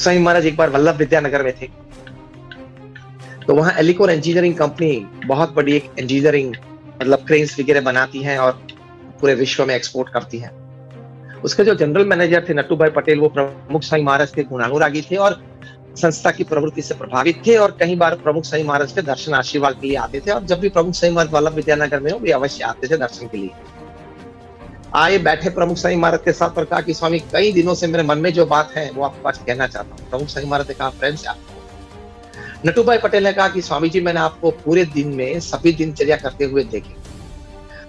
स्वामी महाराज एक बार वल्लभ विद्यानगर में थे, तो वहां एलिकोर इंजीनियरिंग कंपनी बहुत बड़ी एक इंजीनियरिंग मतलब क्रेन्स वगैरह बनाती है और पूरे विश्व में एक्सपोर्ट करती है। उसके जो जनरल मैनेजर थे नट्टूभाई पटेल, वो प्रमुख स्वामी महाराज के गुणानुरागी थे और संस्था की प्रवृत्ति से प्रभावित थे और कई बार प्रमुख स्वामी महाराज के दर्शन आशीर्वाद के लिए आते थे और जब भी प्रमुख स्वामी महाराज वल्लभ विद्यानगर में हो वे अवश्य आते थे दर्शन के लिए। आए बैठे प्रमुख स्वामी महाराज के साथ और कहा कि स्वामी कई दिनों से मेरे मन में जो बात है वो आपको आज कहना चाहता हूँ। प्रमुख स्वामी महाराज ने कहा प्रेम से आपको। नट्टूभाई पटेल ने कहा कि स्वामी जी मैंने आपको पूरे दिन में सभी दिनचर्या करते हुए देखे,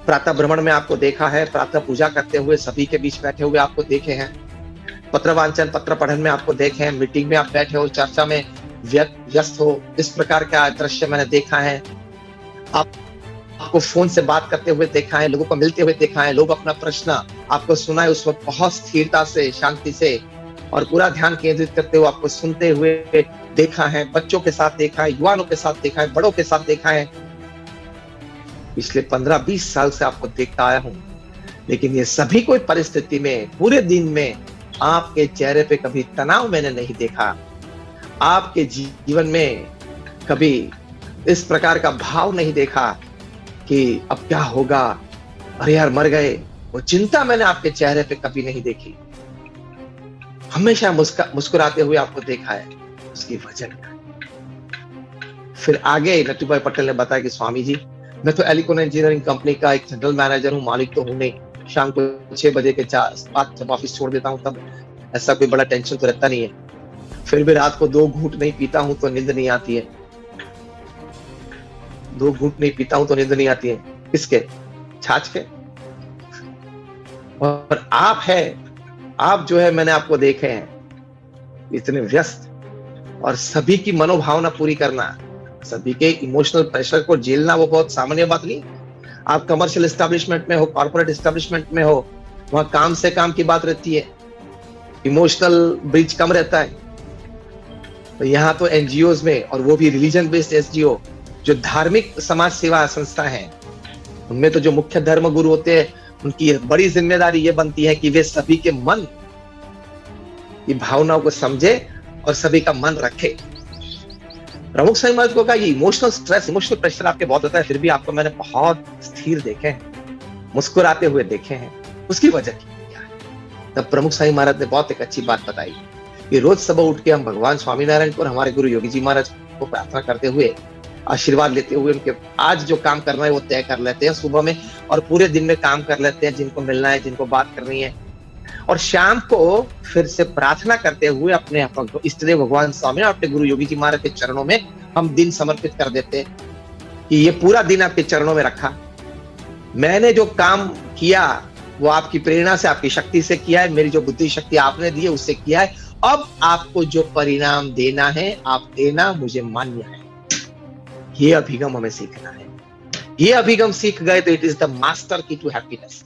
प्रातः भ्रमण में आपको देखा है, प्रातः पूजा करते हुए सभी के बीच बैठे हुए आपको देखे हैं, पत्र वांचन पत्र पढ़न में आपको देखे हैं, मीटिंग में आप बैठे हो, चर्चा में व्यस्त हो, इस प्रकार का दृश्य मैंने देखा है। आपको फोन से बात करते हुए देखा है, लोगों को मिलते हुए देखा है, लोग अपना प्रश्न आपको सुना है उस वक्त बहुत स्थिरता से, शांति से और पूरा ध्यान केंद्रित करते हुए आपको सुनते हुए देखा है, बच्चों के साथ देखा है, युवाओं के साथ देखा है, बड़ों के साथ देखा है। पिछले 15-20 साल से आपको देखता आया हूं, लेकिन ये सभी कोई परिस्थिति में पूरे दिन में आपके चेहरे पे कभी तनाव मैंने नहीं देखा, आपके जीवन में कभी इस प्रकार का भाव नहीं देखा कि अब क्या होगा, अरे यार मर गए, वो चिंता मैंने आपके चेहरे पे कभी नहीं देखी। हमेशा मुस्कुराते हुए आपको देखा है। उसकी वजह क्या? फिर आगे नट्टूभाई पटेल ने बताया कि स्वामी जी मैं तो एलिकोर इंजीनियरिंग कंपनी का एक जनरल मैनेजर हूँ, मालिक तो हूं नहीं। शाम को 6 बजे के बाद जब ऑफिस छोड़ देता हूँ तब ऐसा कोई बड़ा टेंशन तो रहता नहीं है। फिर भी रात को 2 घूंट नहीं पीता हूं तो नींद नहीं आती है। 2 घूंट नहीं पीता हूं तो नींद नहीं आती है। किसके? छाछ के। और आप जो है मैंने आपको देखे हैं इतने व्यस्त और सभी की मनोभावना पूरी करना, सभी के इमोशनल प्रेशर को झेलना वो बहुत सामान्य बात नहीं। आप कमर्शियल एस्टेब्लिशमेंट में हो, कॉर्पोरेट एस्टेब्लिशमेंट में हो, वहां काम से काम की बात रहती है, इमोशनल ब्रिज कम रहता है। तो यहाँ तो एनजीओज में, और वो भी रिलीजन बेस्ड एनजीओ जो धार्मिक समाज सेवा संस्था है, उनमें तो जो मुख्य धर्म गुरु होते हैं उनकी बड़ी जिम्मेदारी ये बनती है कि वे सभी के मन की भावनाओं को समझे और सभी का मन रखे। प्रमुख स्वामी महाराज को कहा ये इमोशनल स्ट्रेस, इमोशनल प्रेशर आपके बहुत होता है, फिर भी आपको मैंने बहुत स्थिर देखे हैं, मुस्कुराते हुए देखे हैं। उसकी वजह क्या है? तब प्रमुख स्वामी महाराज ने बहुत एक अच्छी बात बताई कि रोज सुबह उठ के हम भगवान स्वामीनारायण को और हमारे गुरु योगी जी महाराज को प्रार्थना करते हुए, आशीर्वाद लेते हुए उनके आज जो काम करना है वो तय कर लेते हैं सुबह में, और पूरे दिन में काम कर लेते हैं जिनको मिलना है, जिनको बात करनी है, और शाम को फिर से प्रार्थना करते हुए अपने इष्ट देव भगवान स्वामी और अपने गुरु योगी जी महाराज के चरणों में हम दिन समर्पित कर देते हैं कि ये पूरा दिन आपके चरणों में रखा। मैंने जो काम किया वो आपकी प्रेरणा से, आपकी शक्ति से किया है, मेरी जो बुद्धि शक्ति आपने दी है उससे किया है। अब आपको जो परिणाम देना है आप देना, मुझे मान्य है। ये अभिगम हमें सीखना है। ये अभिगम सीख गए तो इट इज द मास्टर की टू हैप्पीनेस।